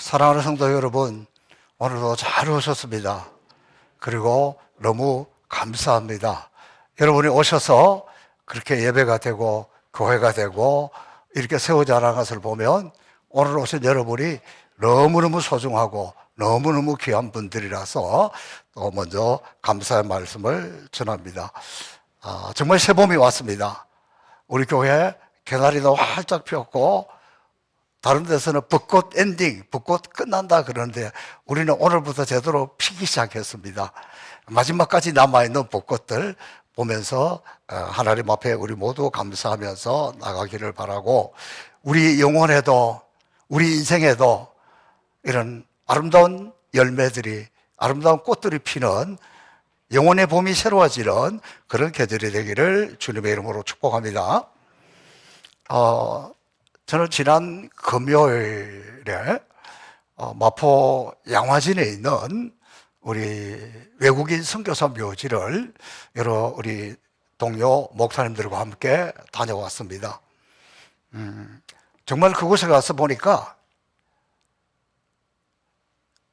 사랑하는 성도 여러분, 오늘도 잘 오셨습니다. 그리고 너무 감사합니다. 여러분이 오셔서 그렇게 예배가 되고 교회가 되고 이렇게 세워자라는 것을 보면 오늘 오신 여러분이 너무너무 소중하고 너무너무 귀한 분들이라서 또 먼저 감사의 말씀을 전합니다. 정말 새봄이 왔습니다. 우리 교회 개나리도 활짝 피었고 다른 데서는 벚꽃 엔딩, 벚꽃 끝난다 그러는데 우리는 오늘부터 제대로 피기 시작했습니다. 마지막까지 남아있는 벚꽃들 보면서 하나님 앞에 우리 모두 감사하면서 나가기를 바라고, 우리 영혼에도 우리 인생에도 이런 아름다운 열매들이, 아름다운 꽃들이 피는 영혼의 봄이 새로워지는 그런 계절이 되기를 주님의 이름으로 축복합니다. 저는 지난 금요일에 마포 양화진에 있는 우리 외국인 선교사 묘지를 여러 우리 동료 목사님들과 함께 다녀왔습니다. 정말 그곳에 가서 보니까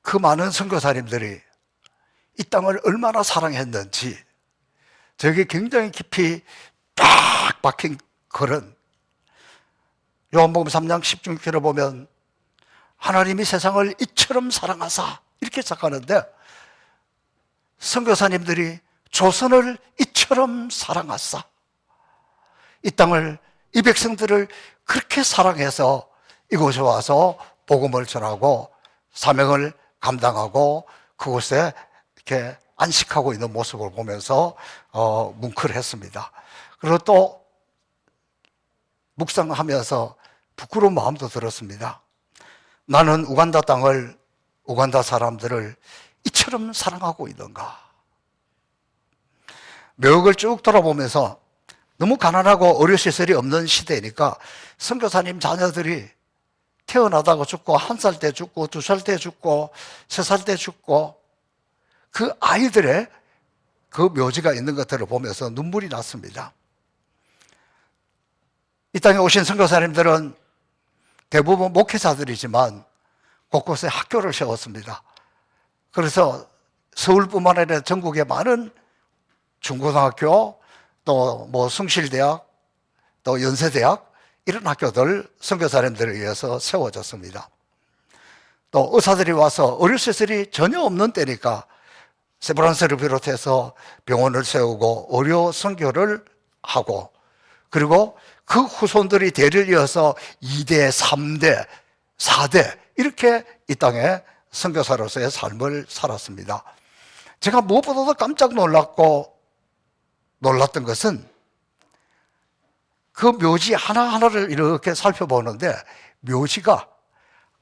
그 많은 선교사님들이 이 땅을 얼마나 사랑했는지, 저게 굉장히 깊이 딱 박힌 글은 요한복음 3장 16절을 보면 하나님이 세상을 이처럼 사랑하사 이렇게 시작하는데, 선교사님들이 조선을 이처럼 사랑하사, 이 땅을, 이 백성들을 그렇게 사랑해서 이곳에 와서 복음을 전하고 사명을 감당하고 그곳에 이렇게 안식하고 있는 모습을 보면서 뭉클했습니다. 그리고 또 묵상하면서 부끄러운 마음도 들었습니다. 나는 우간다 땅을, 우간다 사람들을 이처럼 사랑하고 있는가. 묘역을 쭉 돌아보면서 너무 가난하고 의료시설이 없는 시대니까 선교사님 자녀들이 태어나다가 죽고, 1살 때 죽고, 2살 때 죽고, 3살 때 죽고, 그 아이들의 그 묘지가 있는 것들을 보면서 눈물이 났습니다. 이 땅에 오신 선교사님들은 대부분 목회자들이지만 곳곳에 학교를 세웠습니다. 그래서 서울뿐만 아니라 전국의 많은 중고등학교, 또 뭐 숭실대학, 또 연세대학, 이런 학교들 선교사님들에 의해서 세워졌습니다. 또 의사들이 와서 의료시설이 전혀 없는 때니까 세브란스를 비롯해서 병원을 세우고 의료 선교를 하고, 그리고 그 후손들이 대를 이어서 2대, 3대, 4대 이렇게 이 땅에 선교사로서의 삶을 살았습니다. 제가 무엇보다도 깜짝 놀랐던 것은 그 묘지 하나하나를 이렇게 살펴보는데 묘지가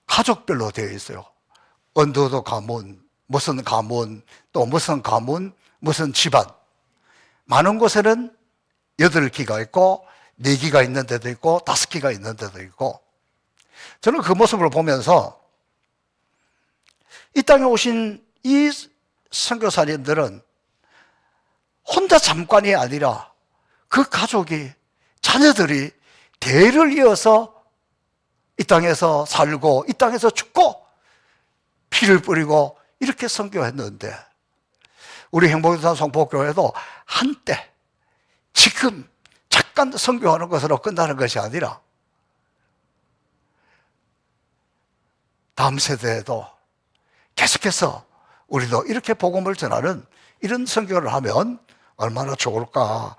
가족별로 되어 있어요. 언더도 가문, 무슨 가문, 또 무슨 가문, 무슨 집안. 많은 곳에는 8기가 있고 4기가 있는 데도 있고 5기가 있는 데도 있고, 저는 그 모습을 보면서 이 땅에 오신 이 선교사님들은 혼자 잠깐이 아니라 그 가족이, 자녀들이 대를 이어서 이 땅에서 살고 이 땅에서 죽고 피를 뿌리고 이렇게 선교했는데, 우리 행복산 성포교회도 한때 지금 잠깐 선교하는 것으로 끝나는 것이 아니라 다음 세대에도 계속해서 우리도 이렇게 복음을 전하는 이런 선교를 하면 얼마나 좋을까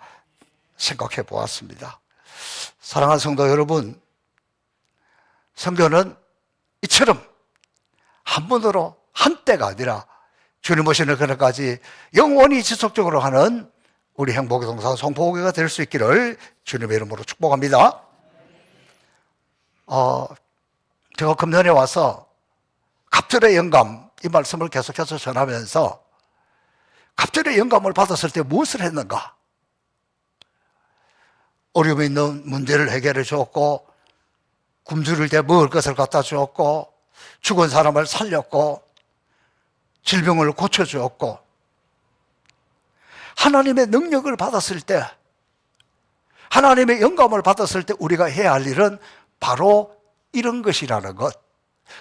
생각해 보았습니다. 사랑하는 성도 여러분, 선교는 이처럼 한 번으로 한때가 아니라 주님 오시는 그날까지 영원히 지속적으로 하는 우리 행복의 동산 성포교회가 될 수 있기를 주님의 이름으로 축복합니다. 제가 금년에 와서 갑절의 영감, 이 말씀을 계속해서 전하면서 갑절의 영감을 받았을 때 무엇을 했는가? 어려움에 있는 문제를 해결해 주었고, 굶주릴 때 먹을 것을 갖다 주었고, 죽은 사람을 살렸고, 질병을 고쳐주었고, 하나님의 능력을 받았을 때, 하나님의 영감을 받았을 때 우리가 해야 할 일은 바로 이런 것이라는 것.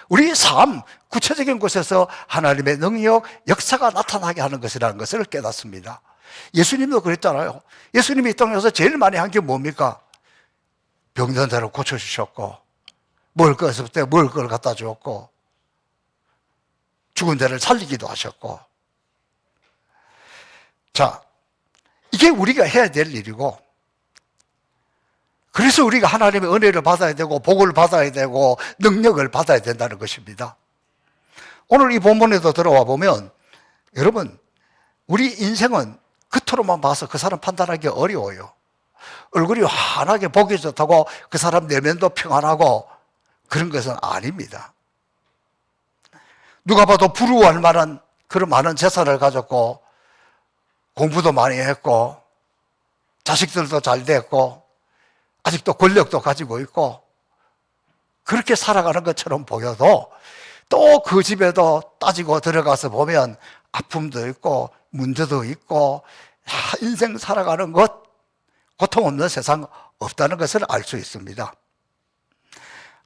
우리 삶, 구체적인 곳에서 하나님의 능력, 역사가 나타나게 하는 것이라는 것을 깨닫습니다. 예수님도 그랬잖아요. 예수님이 이 땅에서 제일 많이 한 게 뭡니까? 병든 자를 고쳐주셨고, 먹을 거 없을 때 먹을 걸 갖다 주었고, 죽은 자를 살리기도 하셨고. 자, 이게 우리가 해야 될 일이고, 그래서 우리가 하나님의 은혜를 받아야 되고 복을 받아야 되고 능력을 받아야 된다는 것입니다. 오늘 이 본문에도 들어와 보면 여러분, 우리 인생은 겉으로만 봐서 그 사람 판단하기 어려워요. 얼굴이 환하게 보기 좋다고 그 사람 내면도 평안하고 그런 것은 아닙니다. 누가 봐도 부러워할 만한 그런 많은 재산을 가졌고 공부도 많이 했고 자식들도 잘 됐고 아직도 권력도 가지고 있고 그렇게 살아가는 것처럼 보여도 또 그 집에도 따지고 들어가서 보면 아픔도 있고 문제도 있고 인생 살아가는 것 고통 없는 세상 없다는 것을 알 수 있습니다.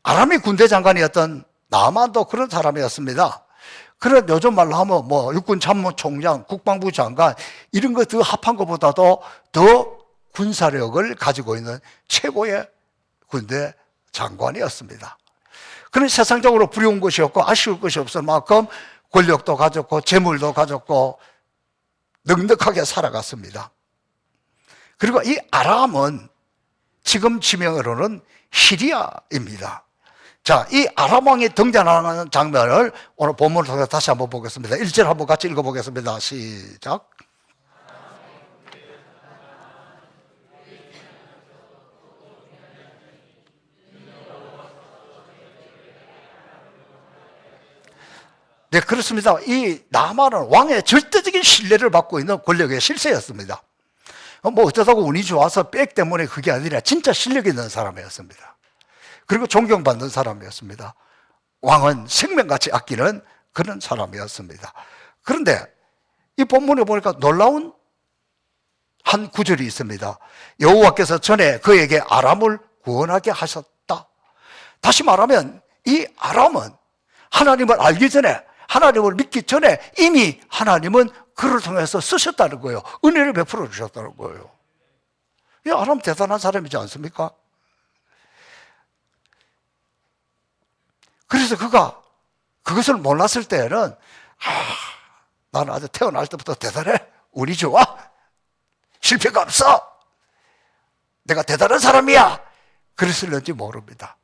아람의 군대 장관이었던 나만도 그런 사람이었습니다. 그런 요즘 말로 하면 뭐 육군 참모총장, 국방부 장관 이런 거 더 합한 것보다도 더 군사력을 가지고 있는 최고의 군대 장관이었습니다. 그런 세상적으로 부러운 것이 없고 아쉬울 것이 없을 만큼 권력도 가졌고 재물도 가졌고 넉넉하게 살아갔습니다. 그리고 이 아람은 지금 지명으로는 시리아입니다. 자, 이 아람 왕이 등장하는 장면을 오늘 본문을 통해서 다시 한번 보겠습니다. 1절 한번 같이 읽어보겠습니다. 시작. 네, 그렇습니다. 이 나만은 왕의 절대적인 신뢰를 받고 있는 권력의 실세였습니다. 뭐 어쩌다고 운이 좋아서 백 때문에 그게 아니라 진짜 실력 있는 사람이었습니다. 그리고 존경받는 사람이었습니다. 왕은 생명같이 아끼는 그런 사람이었습니다. 그런데 이 본문에 보니까 놀라운 한 구절이 있습니다. 여호와께서 전에 그에게 아람을 구원하게 하셨다. 다시 말하면 이 아람은 하나님을 알기 전에 하나님을 믿기 전에 이미 하나님은 그를 통해서 쓰셨다는 거예요. 은혜를 베풀어 주셨다는 거예요. 이 아람 대단한 사람이지 않습니까? 그래서 그가 그것을 몰랐을 때는 나는 아주 태어날 때부터 대단해. 운이 좋아. 실패가 없어. 내가 대단한 사람이야. 그랬을는지 모릅니다.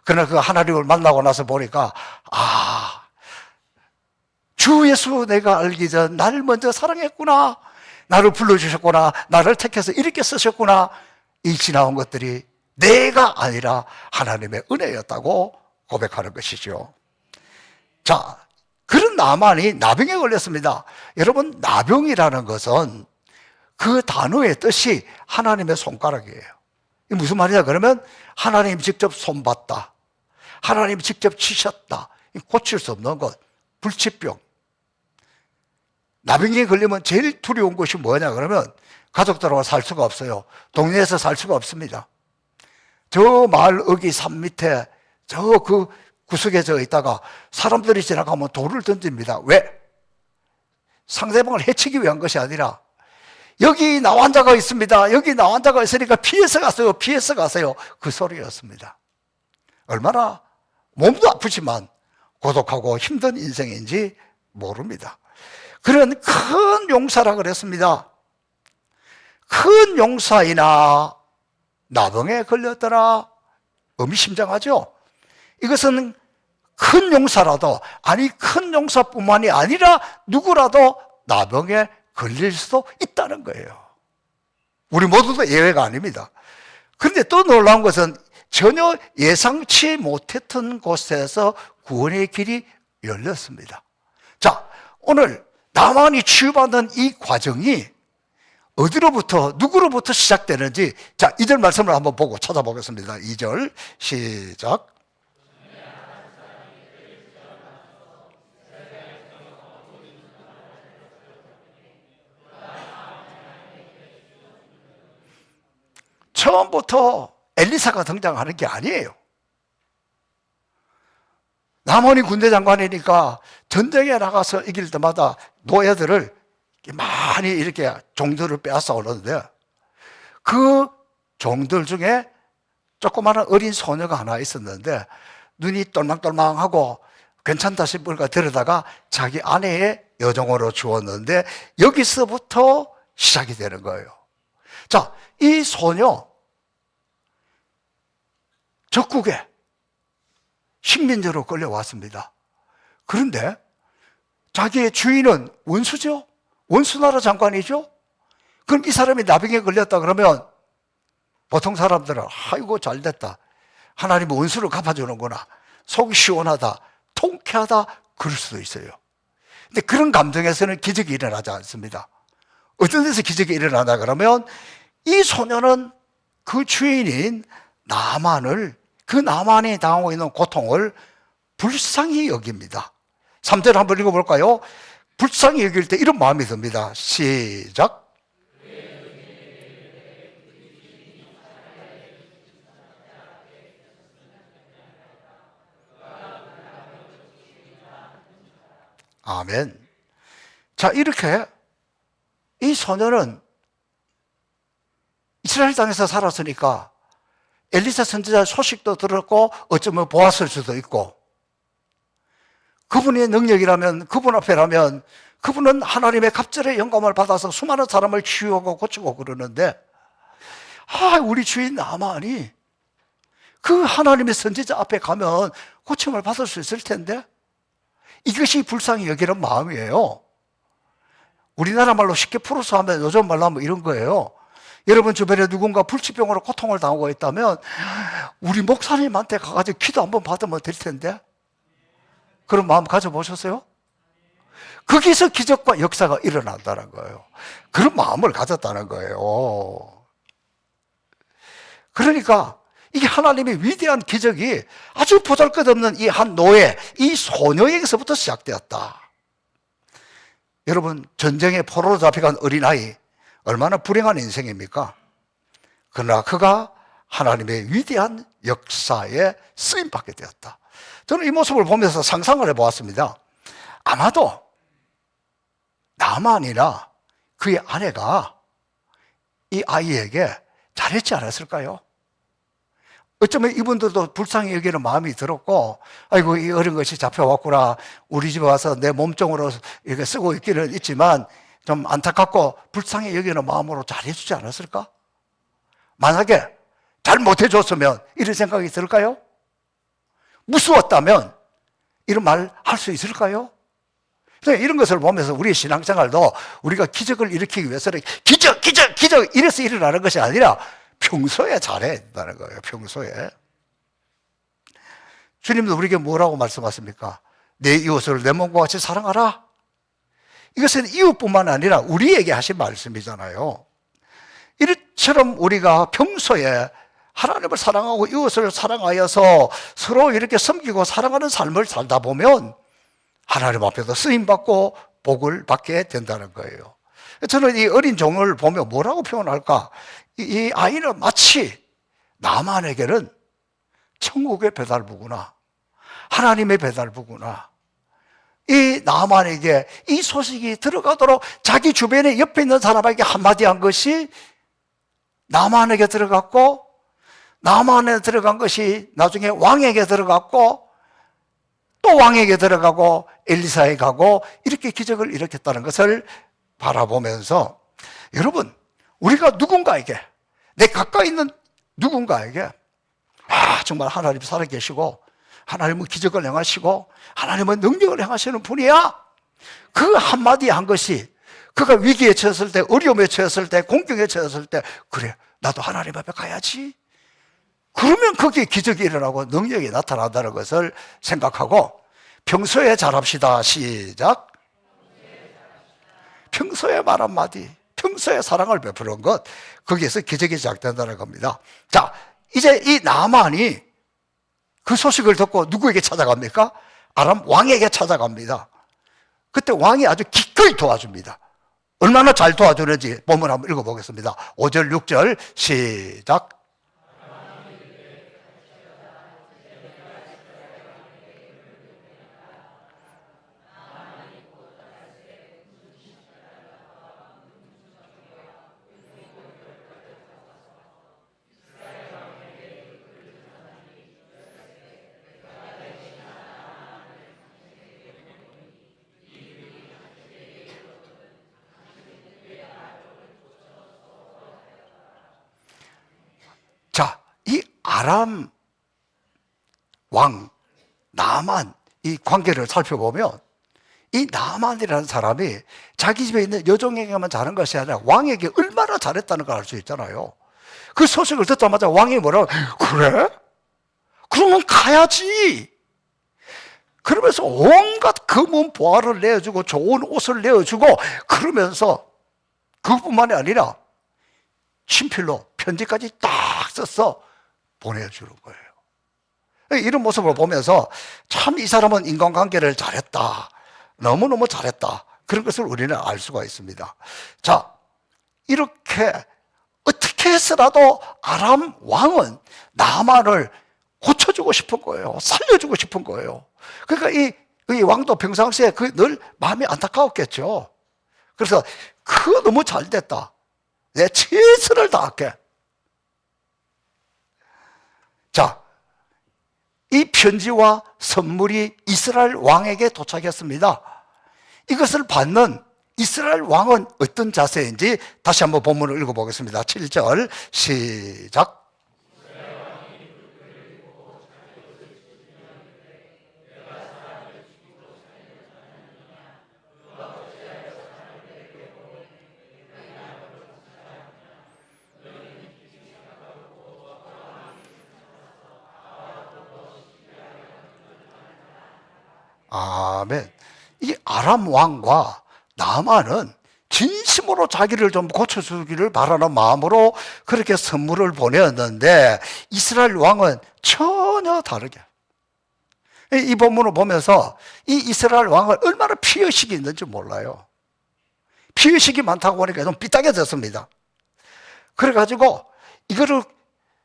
그러나 그 하나님을 만나고 나서 보니까 주 예수 내가 알기 전 나를 먼저 사랑했구나. 나를 불러주셨구나. 나를 택해서 이렇게 쓰셨구나. 이 지나온 것들이 내가 아니라 하나님의 은혜였다고 고백하는 것이죠. 자, 그런 나만이 나병에 걸렸습니다. 여러분, 나병이라는 것은 그 단어의 뜻이 하나님의 손가락이에요. 이게 무슨 말이냐 그러면 하나님 직접 손봤다. 하나님 직접 치셨다. 고칠 수 없는 것. 불치병. 나병에 걸리면 제일 두려운 것이 뭐냐 그러면 가족들하고 살 수가 없어요. 동네에서 살 수가 없습니다. 저 마을 어기 산 밑에 저 그 구석에 저 있다가 사람들이 지나가면 돌을 던집니다. 왜? 상대방을 해치기 위한 것이 아니라 여기 나 환자가 있습니다. 여기 나 환자가 있으니까 피해서 가세요. 피해서 가세요. 그 소리였습니다. 얼마나 몸도 아프지만 고독하고 힘든 인생인지 모릅니다. 그런 큰 용사라 그랬습니다. 큰 용사이나 나병에 걸렸더라. 의미심장하죠? 이것은 큰 용사라도, 아니 큰 용사뿐만이 아니라 누구라도 나병에 걸릴 수도 있다는 거예요. 우리 모두도 예외가 아닙니다. 그런데 또 놀라운 것은 전혀 예상치 못했던 곳에서 구원의 길이 열렸습니다. 자, 오늘 나만이 치유받는 이 과정이 어디로부터 누구로부터 시작되는지, 자, 2절 말씀을 한번 보고 찾아보겠습니다. 2절 시작. 처음부터 엘리사가 등장하는 게 아니에요. 아모니 군대 장관이니까 전쟁에 나가서 이길 때마다 노예들을 많이 이렇게 종들을 빼앗아 오는데 그 종들 중에 조그마한 어린 소녀가 하나 있었는데 눈이 똘망똘망하고 괜찮다 싶으니까 데려다가 자기 아내의 여종으로 주었는데 여기서부터 시작이 되는 거예요. 자, 이 소녀 적국에 식민지로 끌려왔습니다. 그런데 자기의 주인은 원수죠? 원수나라 장관이죠? 그럼 이 사람이 나병에 걸렸다 그러면 보통 사람들은 아이고 잘됐다, 하나님이 원수를 갚아주는구나, 속이 시원하다, 통쾌하다 그럴 수도 있어요. 근데 그런 감정에서는 기적이 일어나지 않습니다. 어떤 데서 기적이 일어나나 그러면 이 소녀는 그 주인인 나만을, 그 나만이 당하고 있는 고통을 불쌍히 여깁니다. 3절 한번 읽어볼까요? 불쌍히 여길 때 이런 마음이 듭니다. 시작. 아멘. 자, 이렇게 이 소녀는 이스라엘 땅에서 살았으니까 엘리사 선지자 소식도 들었고 어쩌면 보았을 수도 있고, 그분의 능력이라면, 그분 앞에라면, 그분은 하나님의 갑절의 영감을 받아서 수많은 사람을 치유하고 고치고 그러는데, 우리 주인 나만이 그 하나님의 선지자 앞에 가면 고침을 받을 수 있을 텐데, 이것이 불쌍히 여기는 마음이에요. 우리나라 말로 쉽게 풀어서 하면 요즘 말로 하면 이런 거예요. 여러분 주변에 누군가 불치병으로 고통을 당하고 있다면 우리 목사님한테 가가지고 기도 한번 받으면 될 텐데, 그런 마음 가져보셨어요? 거기서 기적과 역사가 일어난다는 거예요. 그런 마음을 가졌다는 거예요. 그러니까 이게 하나님의 위대한 기적이 아주 보잘것없는 이 한 노예, 이 소녀에게서부터 시작되었다. 여러분, 전쟁에 포로로 잡혀간 어린아이, 얼마나 불행한 인생입니까? 그러나 그가 하나님의 위대한 역사에 쓰임받게 되었다. 저는 이 모습을 보면서 상상을 해보았습니다. 아마도 나만이나 그의 아내가 이 아이에게 잘했지 않았을까요? 어쩌면 이분들도 불쌍히 여기는 마음이 들었고, 아이고 이 어린 것이 잡혀왔구나, 우리 집에 와서 내 몸종으로 이렇게 쓰고 있기는 있지만 좀 안타깝고 불쌍히 여기는 마음으로 잘해주지 않았을까? 만약에 잘 못해줬으면 이런 생각이 들까요? 무서웠다면 이런 말 할 수 있을까요? 이런 것을 보면서 우리의 신앙생활도 우리가 기적을 일으키기 위해서는 기적 이래서 일어나는 것이 아니라 평소에 잘해야 된다는 거예요. 평소에. 주님도 우리에게 뭐라고 말씀하십니까? 내 이웃을 내 몸과 같이 사랑하라. 이것은 이웃뿐만 아니라 우리에게 하신 말씀이잖아요. 이처럼 우리가 평소에 하나님을 사랑하고 이웃을 사랑하여서 서로 이렇게 섬기고 사랑하는 삶을 살다 보면 하나님 앞에서 쓰임받고 복을 받게 된다는 거예요. 저는 이 어린 종을 보면 뭐라고 표현할까? 이 아이는 마치 나만에게는 천국의 배달부구나, 하나님의 배달부구나. 이 나만에게 이 소식이 들어가도록 자기 주변에 옆에 있는 사람에게 한마디 한 것이 나만에게 들어갔고, 나만에 들어간 것이 나중에 왕에게 들어갔고, 또 왕에게 들어가고 엘리사에 가고, 이렇게 기적을 일으켰다는 것을 바라보면서, 여러분, 우리가 누군가에게, 내 가까이 있는 누군가에게 정말 하나님 살아계시고 하나님은 기적을 행하시고 하나님은 능력을 행하시는 분이야, 그 한마디 한 것이 그가 위기에 처했을 때, 어려움에 처했을 때, 공경에 처했을 때, 그래 나도 하나님 앞에 가야지, 그러면 거기에 기적이 일어나고 능력이 나타난다는 것을 생각하고 평소에 잘합시다. 시작. 평소에 말 한마디, 평소에 사랑을 베푸는 것, 거기에서 기적이 시작된다는 겁니다. 자, 이제 이 나만이 그 소식을 듣고 누구에게 찾아갑니까? 아람 왕에게 찾아갑니다. 그때 왕이 아주 기꺼이 도와줍니다. 얼마나 잘 도와주는지 본문 한번 읽어보겠습니다. 5절 6절 시작. 아람 왕 나만 이 관계를 살펴보면 이 나만이라는 사람이 자기 집에 있는 여종에게만 잘한 것이 아니라 왕에게 얼마나 잘했다는 걸 알 수 있잖아요. 그 소식을 듣자마자 왕이 뭐라고, 그래? 그러면 가야지. 그러면서 온갖 금은 보화를 내어주고 좋은 옷을 내어주고, 그러면서 그뿐만이 아니라 친필로 편지까지 딱 써서 보내주는 거예요. 이런 모습을 보면서 참 이 사람은 인간관계를 잘했다, 너무너무 잘했다, 그런 것을 우리는 알 수가 있습니다. 자, 이렇게 어떻게 해서라도 아람 왕은 나만을 고쳐주고 싶은 거예요. 살려주고 싶은 거예요. 그러니까 이 왕도 평상시에 늘 마음이 안타까웠겠죠. 그래서 너무 잘 됐다, 내 최선을 다할게. 자, 이 편지와 선물이 이스라엘 왕에게 도착했습니다. 이것을 받는 이스라엘 왕은 어떤 자세인지 다시 한번 본문을 읽어보겠습니다. 7절 시작. 아멘. 이 아람 왕과 나만은 진심으로 자기를 좀 고쳐주기를 바라는 마음으로 그렇게 선물을 보내었는데, 이스라엘 왕은 전혀 다르게, 이 본문을 보면서 이 이스라엘 왕은 얼마나 피의식이 있는지 몰라요. 피의식이 많다고 보니까 좀 삐딱해졌습니다. 그래가지고 이거를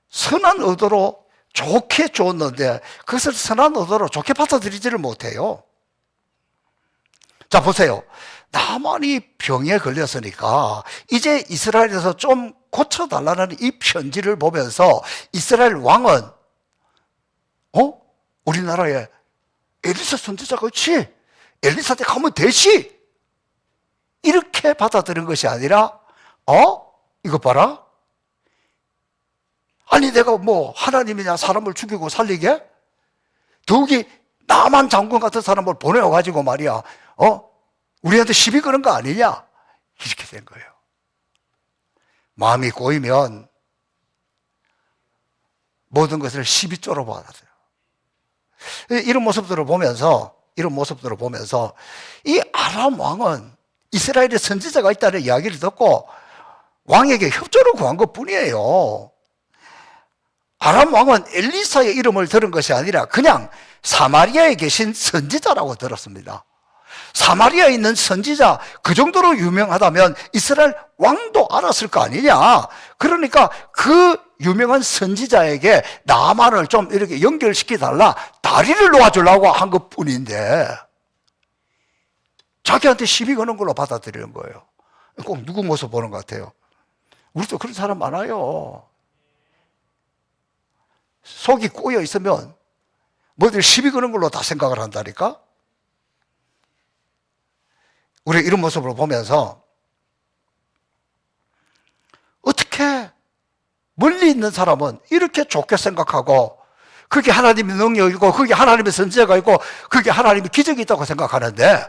선한 의도로 좋게 줬는데 그것을 선한 의도로 좋게 받아들이지를 못해요. 자, 보세요. 나만이 병에 걸렸으니까 이제 이스라엘에서 좀 고쳐달라는 이 편지를 보면서 이스라엘 왕은 우리나라에 엘리사 선지자가 있지, 엘리사한테 가면 되지, 이렇게 받아들인 것이 아니라 이거 봐라, 아니 내가 뭐 하나님이냐 사람을 죽이고 살리게? 더욱이 나만 장군 같은 사람을 보내어가지고 말이야, 우리한테 시비 거는 거 아니냐, 이렇게 된 거예요. 마음이 꼬이면 모든 것을 시비조로 받아들여요. 이런 모습들을 보면서 이 아람 왕은 이스라엘의 선지자가 있다는 이야기를 듣고 왕에게 협조를 구한 것 뿐이에요. 아람 왕은 엘리사의 이름을 들은 것이 아니라 그냥 사마리아에 계신 선지자라고 들었습니다. 사마리아에 있는 선지자, 그 정도로 유명하다면 이스라엘 왕도 알았을 거 아니냐. 그러니까 그 유명한 선지자에게 나만을 좀 이렇게 연결시켜달라, 다리를 놓아주려고 한 것 뿐인데 자기한테 시비 거는 걸로 받아들이는 거예요. 꼭 누구 모습 보는 것 같아요? 우리도 그런 사람 많아요. 속이 꼬여 있으면 뭐들 시비 거는 걸로 다 생각을 한다니까? 우리 이런 모습을 보면서 어떻게 멀리 있는 사람은 이렇게 좋게 생각하고 그게 하나님의 능력이고 그게 하나님의 선지자가 있고 그게 하나님의 기적이 있다고 생각하는데,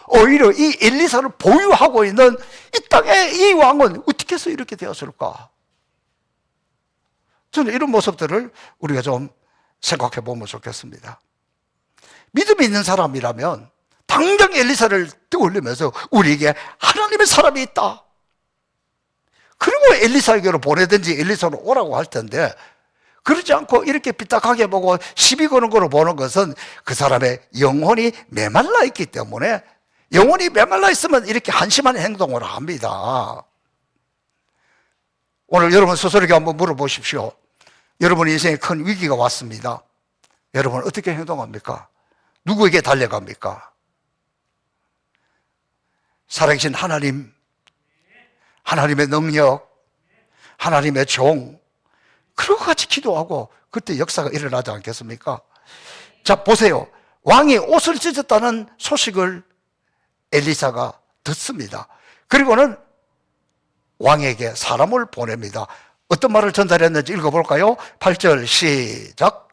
오히려 이 엘리사를 보유하고 있는 이 땅의 이 왕은 어떻게 해서 이렇게 되었을까? 저는 이런 모습들을 우리가 좀 생각해 보면 좋겠습니다. 믿음이 있는 사람이라면 당장 엘리사를 떠올리면서 우리에게 하나님의 사람이 있다, 그리고 엘리사에게로 보내든지 엘리사로 오라고 할 텐데, 그러지 않고 이렇게 삐딱하게 보고 시비 거는 거로 보는 것은 그 사람의 영혼이 메말라 있기 때문에, 영혼이 메말라 있으면 이렇게 한심한 행동을 합니다. 오늘 여러분 스스로에게 한번 물어보십시오. 여러분 인생에 큰 위기가 왔습니다. 여러분 어떻게 행동합니까? 누구에게 달려갑니까? 살아계신 하나님, 하나님의 능력, 하나님의 종, 그런 것 같이 기도하고 그때 역사가 일어나지 않겠습니까? 자, 보세요. 왕이 옷을 찢었다는 소식을 엘리사가 듣습니다. 그리고는 왕에게 사람을 보냅니다. 어떤 말을 전달했는지 읽어볼까요? 8절 시작.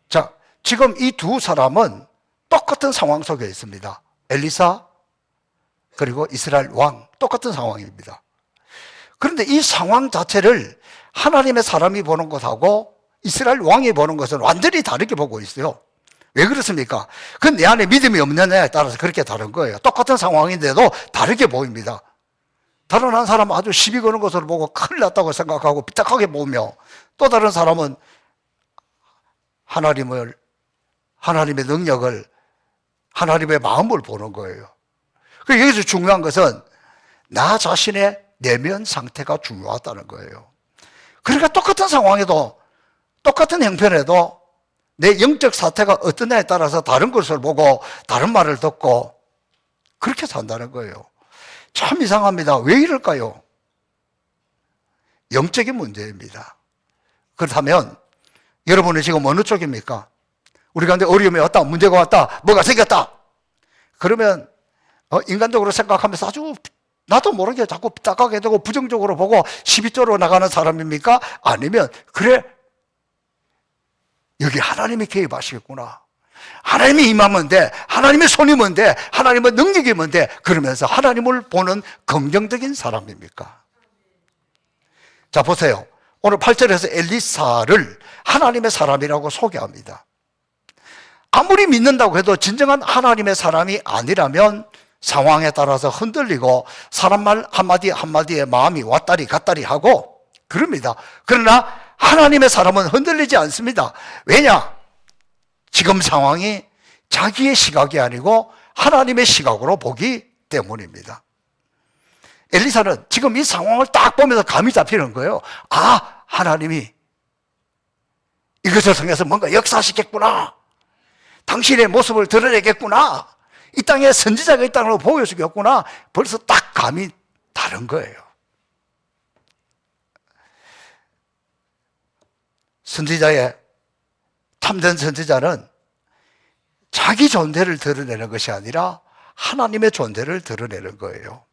자, 지금 이 두 사람은 똑같은 상황 속에 있습니다. 엘리사 그리고 이스라엘 왕, 똑같은 상황입니다. 그런데 이 상황 자체를 하나님의 사람이 보는 것하고 이스라엘 왕이 보는 것은 완전히 다르게 보고 있어요. 왜 그렇습니까? 그건 내 안에 믿음이 없느냐에 따라서 그렇게 다른 거예요. 똑같은 상황인데도 다르게 보입니다. 다른 한 사람은 아주 시비 거는 것을 보고 큰일 났다고 생각하고 삐딱하게 보며, 또 다른 사람은 하나님의 능력을, 하나님의 마음을 보는 거예요. 그래서 여기서 중요한 것은 나 자신의 내면 상태가 중요하다는 거예요. 그러니까 똑같은 상황에도, 똑같은 형편에도 내 영적 사태가 어떠냐에 따라서 다른 것을 보고 다른 말을 듣고 그렇게 산다는 거예요. 참 이상합니다. 왜 이럴까요? 영적인 문제입니다. 그렇다면 여러분은 지금 어느 쪽입니까? 우리 가운데 어려움이 왔다, 문제가 왔다, 뭐가 생겼다. 그러면 인간적으로 생각하면서 아주 나도 모르게 자꾸 삐딱하게 되고 부정적으로 보고 시비조로 나가는 사람입니까? 아니면 그래, 여기 하나님이 개입하시겠구나, 하나님이 임하면 돼, 하나님의 손이면 돼, 하나님의 능력이면 돼, 그러면서 하나님을 보는 긍정적인 사람입니까? 자, 보세요. 오늘 8절에서 엘리사를 하나님의 사람이라고 소개합니다. 아무리 믿는다고 해도 진정한 하나님의 사람이 아니라면 상황에 따라서 흔들리고 사람 말 한마디 한마디에 마음이 왔다리 갔다리 하고 그럽니다. 그러나 하나님의 사람은 흔들리지 않습니다. 왜냐? 지금 상황이 자기의 시각이 아니고 하나님의 시각으로 보기 때문입니다. 엘리사는 지금 이 상황을 딱 보면서 감이 잡히는 거예요. 아, 하나님이 이것을 통해서 뭔가 역사하시겠구나, 당신의 모습을 드러내겠구나, 이 땅에 선지자가 있다는 걸 보여주겠구나. 벌써 딱 감이 다른 거예요. 선지자의, 참된 선지자는 자기 존재를 드러내는 것이 아니라 하나님의 존재를 드러내는 거예요.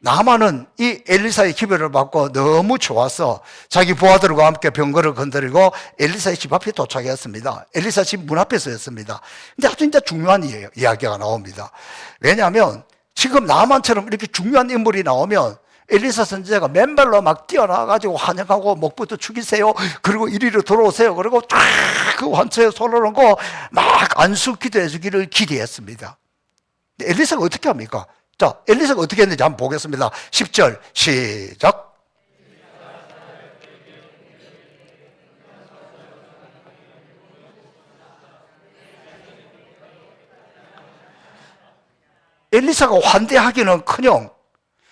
나만은 이 엘리사의 기별을 받고 너무 좋아서 자기 부하들과 함께 병거를 건드리고 엘리사의 집 앞에 도착했습니다. 엘리사 집 문 앞에 서였습니다. 근데 아주 진짜 중요한 이야기가 나옵니다. 왜냐하면 지금 나만처럼 이렇게 중요한 인물이 나오면 엘리사 선지자가 맨발로 막 뛰어나가지고 환영하고 목부터 축이세요, 그리고 이리로 들어오세요, 그리고 쫙 그 환초에 손을 얹고 막 안수 기도해 주기를 기대했습니다. 근데 엘리사가 어떻게 합니까? 자, 엘리사가 어떻게 했는지 한번 보겠습니다. 10절 시작. 엘리사가 환대하기는커녕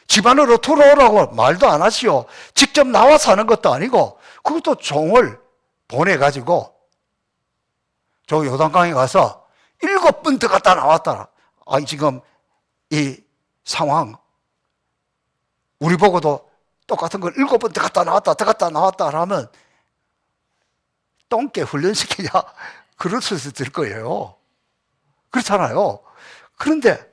집안으로 들어오라고 말도 안 하시오. 직접 나와서 하는 것도 아니고 그것도 종을 보내가지고 저 요단강에 가서 7번 들어갔다 나왔다. 아니, 지금 이 상황 우리 보고도 똑같은 걸 7번 들어갔다 나왔다 들어갔다 나왔다 하면 똥개 훈련시키냐 그럴 수 있을 거예요. 그렇잖아요. 그런데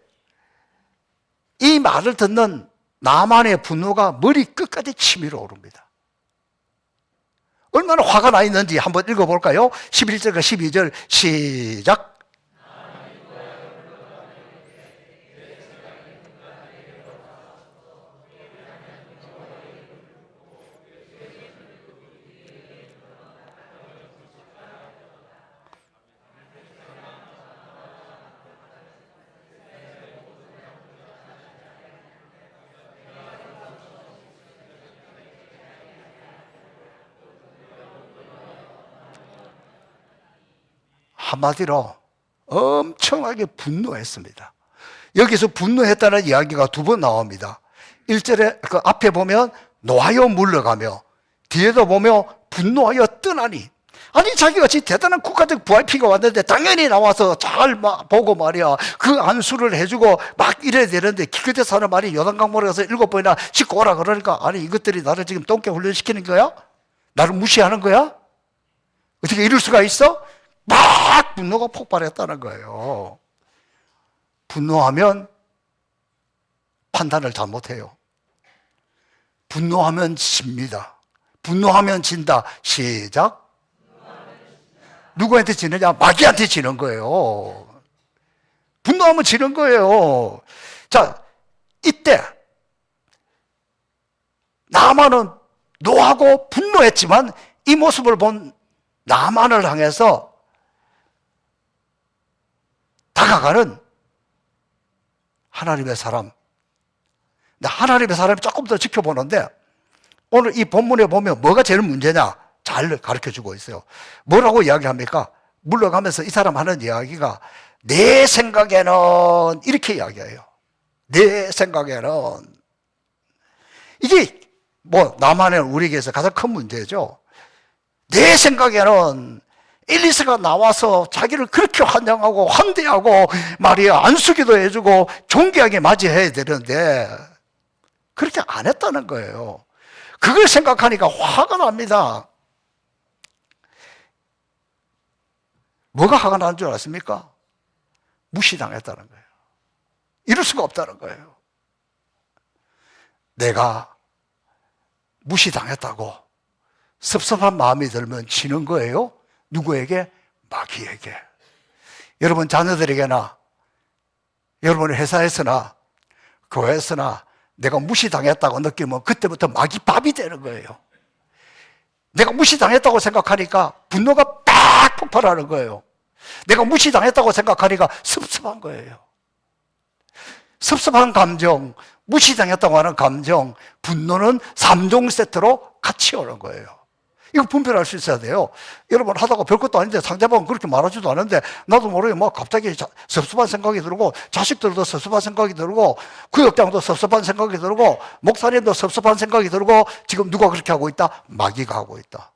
이 말을 듣는 나만의 분노가 머리 끝까지 치밀어 오릅니다. 얼마나 화가 나 있는지 한번 읽어볼까요? 11절과 12절 시작. 한마디로 엄청나게 분노했습니다. 여기서 분노했다는 이야기가 2번 나옵니다. 1절에 그 앞에 보면 노하여 물러가며 뒤에도 보면 분노하여 떠나니, 아니 자기같이 대단한 국가적 VIP가 왔는데 당연히 나와서 잘 보고 말이야 그 안수를 해주고 막 이래야 되는데 기껏해서 하는 말이 요단강물에 가서 7번이나 씻고 오라 그러니까 아니 이것들이 나를 지금 똥개 훈련시키는 거야? 나를 무시하는 거야? 어떻게 이럴 수가 있어? 막 분노가 폭발했다는 거예요. 분노하면 판단을 잘못해요. 분노하면 집니다. 분노하면 진다. 시작. 누구한테 지느냐? 마귀한테 지는 거예요. 분노하면 지는 거예요. 자, 이때 나만은 노하고 분노했지만 이 모습을 본 나만을 향해서 다가가는 하나님의 사람. 하나님의 사람이 조금 더 지켜보는데 오늘 이 본문에 보면 뭐가 제일 문제냐? 잘 가르쳐주고 있어요. 뭐라고 이야기합니까? 물러가면서 이 사람 하는 이야기가 내 생각에는 이렇게 이야기해요. 내 생각에는 이게 뭐 나만의 우리에게서 가장 큰 문제죠. 내 생각에는 엘리사가 나와서 자기를 그렇게 환영하고 환대하고 말이야 안수기도 해주고 존귀하게 맞이해야 되는데 그렇게 안 했다는 거예요. 그걸 생각하니까 화가 납니다. 뭐가 화가 나는 줄 아십니까? 무시당했다는 거예요. 이럴 수가 없다는 거예요. 내가 무시당했다고 섭섭한 마음이 들면 지는 거예요? 누구에게? 마귀에게. 여러분 자녀들에게나 여러분의 회사에서나 교회에서나 내가 무시당했다고 느끼면 그때부터 마귀 밥이 되는 거예요. 내가 무시당했다고 생각하니까 분노가 빡 폭발하는 거예요. 내가 무시당했다고 생각하니까 섭섭한 거예요. 섭섭한 감정, 무시당했다고 하는 감정, 분노는 3종 세트로 같이 오는 거예요. 이거 분별할 수 있어야 돼요. 여러분 하다가 별것도 아닌데 상대방은 그렇게 말하지도 않은데 나도 모르게 뭐 갑자기 섭섭한 생각이 들고 자식들도 섭섭한 생각이 들고 구역장도 섭섭한 생각이 들고 목사님도 섭섭한 생각이 들고 지금 누가 그렇게 하고 있다? 마귀가 하고 있다.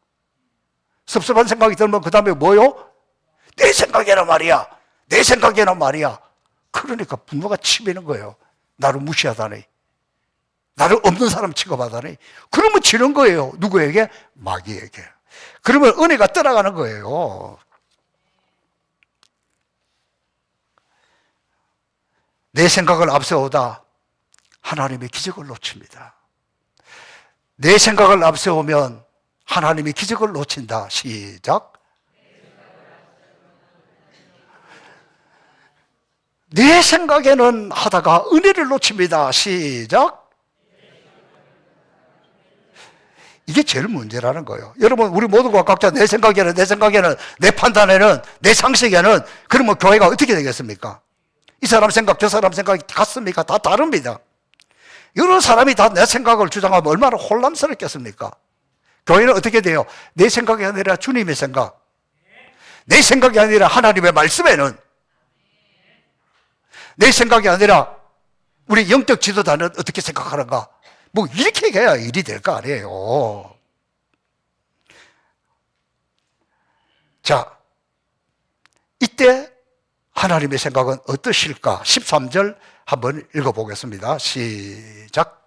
섭섭한 생각이 들면 그 다음에 뭐요? 내 생각에는 말이야. 내 생각에는 말이야. 그러니까 분노가 치미는 거예요. 나를 무시하다니. 나를 없는 사람 취급하다니. 그러면 지는 거예요. 누구에게? 마귀에게. 그러면 은혜가 떠나가는 거예요. 내 생각을 앞세우다 하나님의 기적을 놓칩니다. 내 생각을 앞세우면 하나님의 기적을 놓친다. 시작. 내 생각에는 하다가 은혜를 놓칩니다. 시작. 이게 제일 문제라는 거예요. 여러분 우리 모두가 각자 내 생각에는 내 판단에는 내 상식에는 그러면 교회가 어떻게 되겠습니까? 이 사람 생각 저 사람 생각이 같습니까? 다 다릅니다. 여러 사람이 다 내 생각을 주장하면 얼마나 혼란스럽겠습니까? 교회는 어떻게 돼요? 내 생각이 아니라 주님의 생각, 내 생각이 아니라 하나님의 말씀에는, 내 생각이 아니라 우리 영적 지도자는 어떻게 생각하는가? 뭐 이렇게 해야 일이 될 거 아니에요. 자, 이때 하나님의 생각은 어떠실까? 13절 한번 읽어보겠습니다. 시작.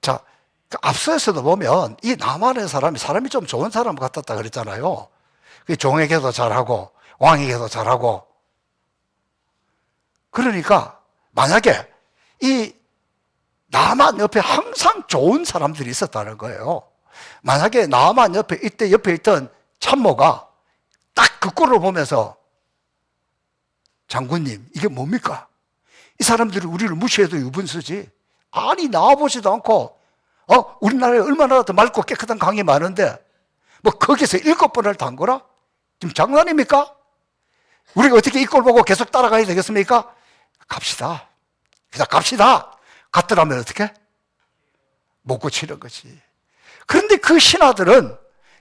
자, 앞서에서도 보면 이 나만의 사람이 좀 좋은 사람 같았다 그랬잖아요. 종에게도 잘하고 왕에게도 잘하고. 그러니까 만약에 이 나만 옆에 항상 좋은 사람들이 있었다는 거예요. 만약에 나만 옆에 있던 참모가 딱 그 꼴을 보면서 장군님 이게 뭡니까? 이 사람들이 우리를 무시해도 유분수지. 아니 나와보지도 않고 우리나라에 얼마나 더 맑고 깨끗한 강이 많은데 뭐 거기서 7번을 담그라? 지금 장난입니까? 우리가 어떻게 이 꼴 보고 계속 따라가야 되겠습니까? 갑시다. 그냥 갑시다. 갔더라면 어떻게? 못 고치는 거지. 그런데 그 신하들은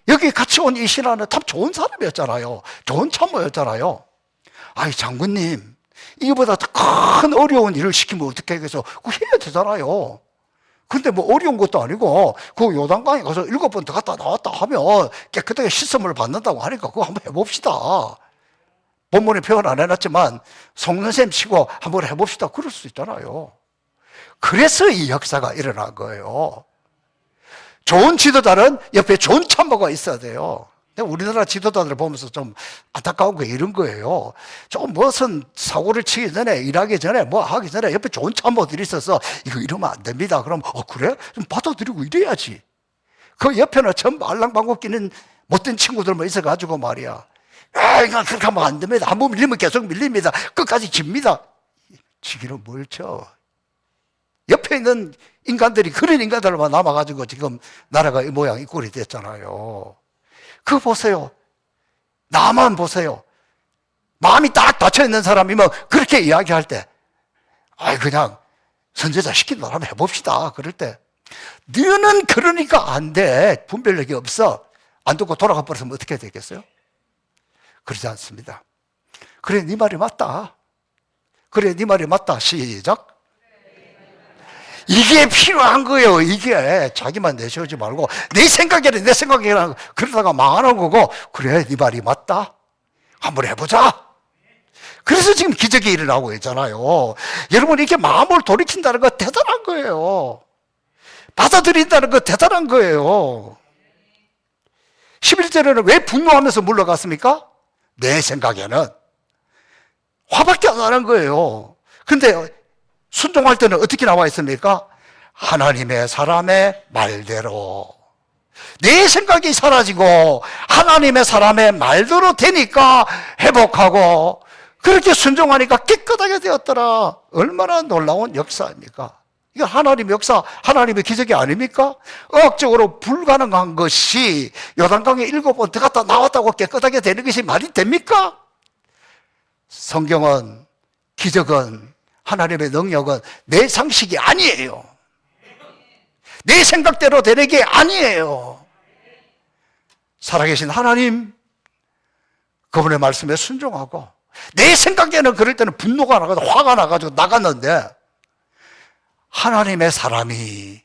여기 같이 온 이 신하는 참 좋은 사람이었잖아요. 좋은 참모였잖아요. 아이, 장군님, 이거보다 더 큰 어려운 일을 시키면 어떻게 하겠어? 그거 해야 되잖아요. 근데 뭐 어려운 것도 아니고, 그 요단강에 가서 7번 더 갔다 나왔다 하면 깨끗하게 씻음을 받는다고 하니까 그거 한번 해봅시다. 본문에 표현 안 해놨지만, 속는 셈 치고 한번 해봅시다. 그럴 수 있잖아요. 그래서 이 역사가 일어난 거예요. 좋은 지도자는 옆에 좋은 참모가 있어야 돼요. 우리나라 지도자들을 보면서 좀 안타까운 게 이런 거예요. 좀 무슨 사고를 치기 전에, 일하기 전에, 뭐 하기 전에 옆에 좋은 참모들이 있어서 이거 이러면 안 됩니다. 그럼, 그래? 좀 받아들이고 이래야지. 그 옆에는 전부 알랑방구 끼는 못된 친구들만 있어가지고 말이야. 이거 그렇게 하면 안 됩니다. 한번 밀리면 계속 밀립니다. 끝까지 집니다. 지기는 뭘 쳐. 옆에 있는 인간들이 그런 인간들만 남아가지고 지금 나라가 이 모양 이 꼴이 됐잖아요. 그거 보세요. 나만 보세요. 마음이 딱 닫혀있는 사람이면 그렇게 이야기할 때, 그냥 선제자 시킨 대로 한번 해봅시다. 그럴 때, 너는 그러니까 안 돼. 분별력이 없어. 안 듣고 돌아가 버렸으면 어떻게 되겠어요? 그러지 않습니다. 그래, 네 말이 맞다. 그래, 네 말이 맞다. 시작. 이게 필요한 거예요. 이게 자기만 내세우지 말고 내 생각에는 내 생각이랑 그러다가 망하는 거고, 그래, 네 말이 맞다. 한번 해보자. 그래서 지금 기적이 일어나고 있잖아요. 여러분, 이렇게 마음을 돌이킨다는 거 대단한 거예요. 받아들인다는 거 대단한 거예요. 11절에는 왜 분노하면서 물러갔습니까? 내 생각에는 화밖에 안 나는 거예요. 근데 순종할 때는 어떻게 나와 있습니까? 하나님의 사람의 말대로. 내 생각이 사라지고 하나님의 사람의 말대로 되니까 회복하고, 그렇게 순종하니까 깨끗하게 되었더라. 얼마나 놀라운 역사입니까? 이게 하나님의 역사, 하나님의 기적이 아닙니까? 의학적으로 불가능한 것이 요단강에 7번 들어갔다 나왔다고 깨끗하게 되는 것이 말이 됩니까? 성경은, 기적은, 하나님의 능력은 내 상식이 아니에요. 내 생각대로 되는 게 아니에요. 살아계신 하나님, 그분의 말씀에 순종하고, 내 생각에는 그럴 때는 분노가 나가지고 화가 나가지고 나갔는데, 하나님의 사람이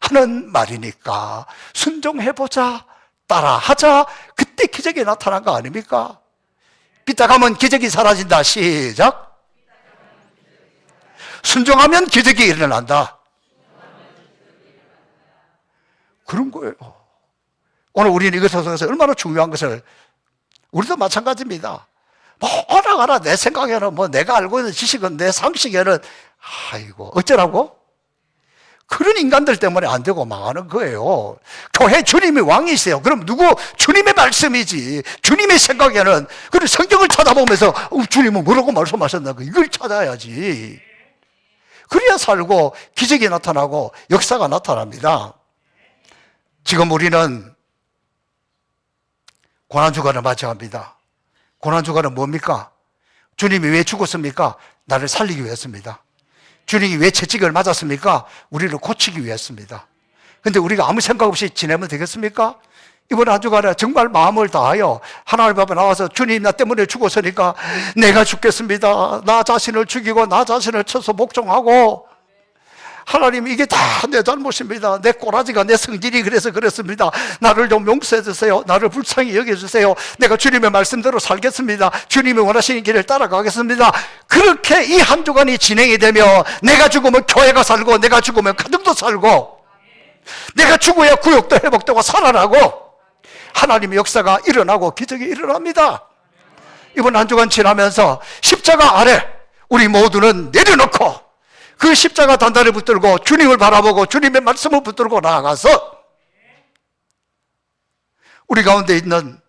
하는 말이니까 순종해보자, 따라하자. 그때 기적이 나타난 거 아닙니까? 삐딱하면 기적이 사라진다. 시작. 순종하면 기적이 일어난다. 그런 거예요. 오늘 우리는 이것에 대해서 얼마나 중요한 것을, 우리도 마찬가지입니다. 뭐 오라가라 내 생각에는, 뭐 내가 알고 있는 지식은, 내 상식에는, 어쩌라고? 그런 인간들 때문에 안 되고 망하는 거예요. 교회 주님이 왕이세요. 그럼 누구? 주님의 말씀이지. 주님의 생각에는, 그리고 성경을 찾아보면서 주님은 뭐라고 말씀하셨나, 이걸 찾아야지. 그래야 살고 기적이 나타나고 역사가 나타납니다. 지금 우리는 고난주간을 맞이합니다. 고난주간은 뭡니까? 주님이 왜 죽었습니까? 나를 살리기 위해서입니다. 주님이 왜 채찍을 맞았습니까? 우리를 고치기 위해서입니다. 근데 우리가 아무 생각 없이 지내면 되겠습니까? 이번 한 주간에 정말 마음을 다하여 하나님 앞에 나와서, 주님, 나 때문에 죽었으니까 내가 죽겠습니다. 나 자신을 죽이고 나 자신을 쳐서 복종하고, 하나님, 이게 다 내 잘못입니다. 내 꼬라지가, 내 성질이 그래서 그렇습니다. 나를 좀 용서해 주세요. 나를 불쌍히 여겨주세요. 내가 주님의 말씀대로 살겠습니다. 주님이 원하시는 길을 따라가겠습니다. 그렇게 이 한 주간이 진행이 되며, 내가 죽으면 교회가 살고, 내가 죽으면 가정도 살고, 내가 죽어야 구역도 회복되고 살아나고, 하나님의 역사가 일어나고 기적이 일어납니다. 이번 한 주간 지나면서 십자가 아래 우리 모두는 내려놓고, 그 십자가 단단히 붙들고 주님을 바라보고 주님의 말씀을 붙들고 나아가서, 우리 가운데 있는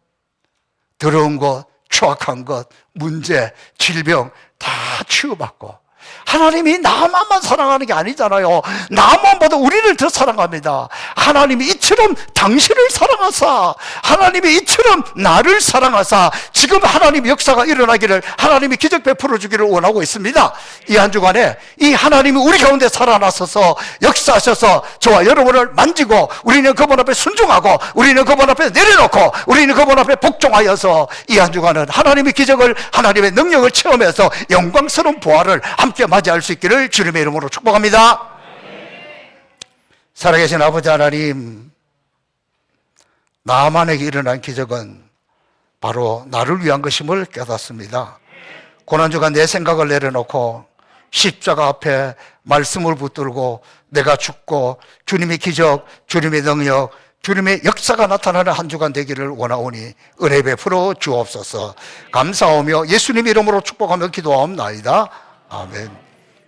더러운 것, 추악한 것, 문제, 질병 다 치유받고, 하나님이 나만만 사랑하는 게 아니잖아요. 나만 보다 우리를 더 사랑합니다. 하나님이 이 이처럼 당신을 사랑하사, 하나님이 이처럼 나를 사랑하사 지금 하나님 역사가 일어나기를, 하나님이 기적 베풀어 주기를 원하고 있습니다. 이 한 주간에 이 하나님이 우리 가운데 살아나셔서 역사하셔서 저와 여러분을 만지고, 우리는 그분 앞에 순종하고, 우리는 그분 앞에 내려놓고, 우리는 그분 앞에 복종하여서 이 한 주간은 하나님의 기적을, 하나님의 능력을 체험해서 영광스러운 부활을 함께 맞이할 수 있기를 주님의 이름으로 축복합니다. 살아계신 아버지 하나님, 나만에게 일어난 기적은 바로 나를 위한 것임을 깨닫습니다. 고난주간 내 생각을 내려놓고 십자가 앞에 말씀을 붙들고 내가 죽고 주님의 기적, 주님의 능력, 주님의 역사가 나타나는 한 주간 되기를 원하오니 은혜 베풀어 주옵소서. 감사하며 예수님 이름으로 축복하며 기도하옵나이다. 아멘.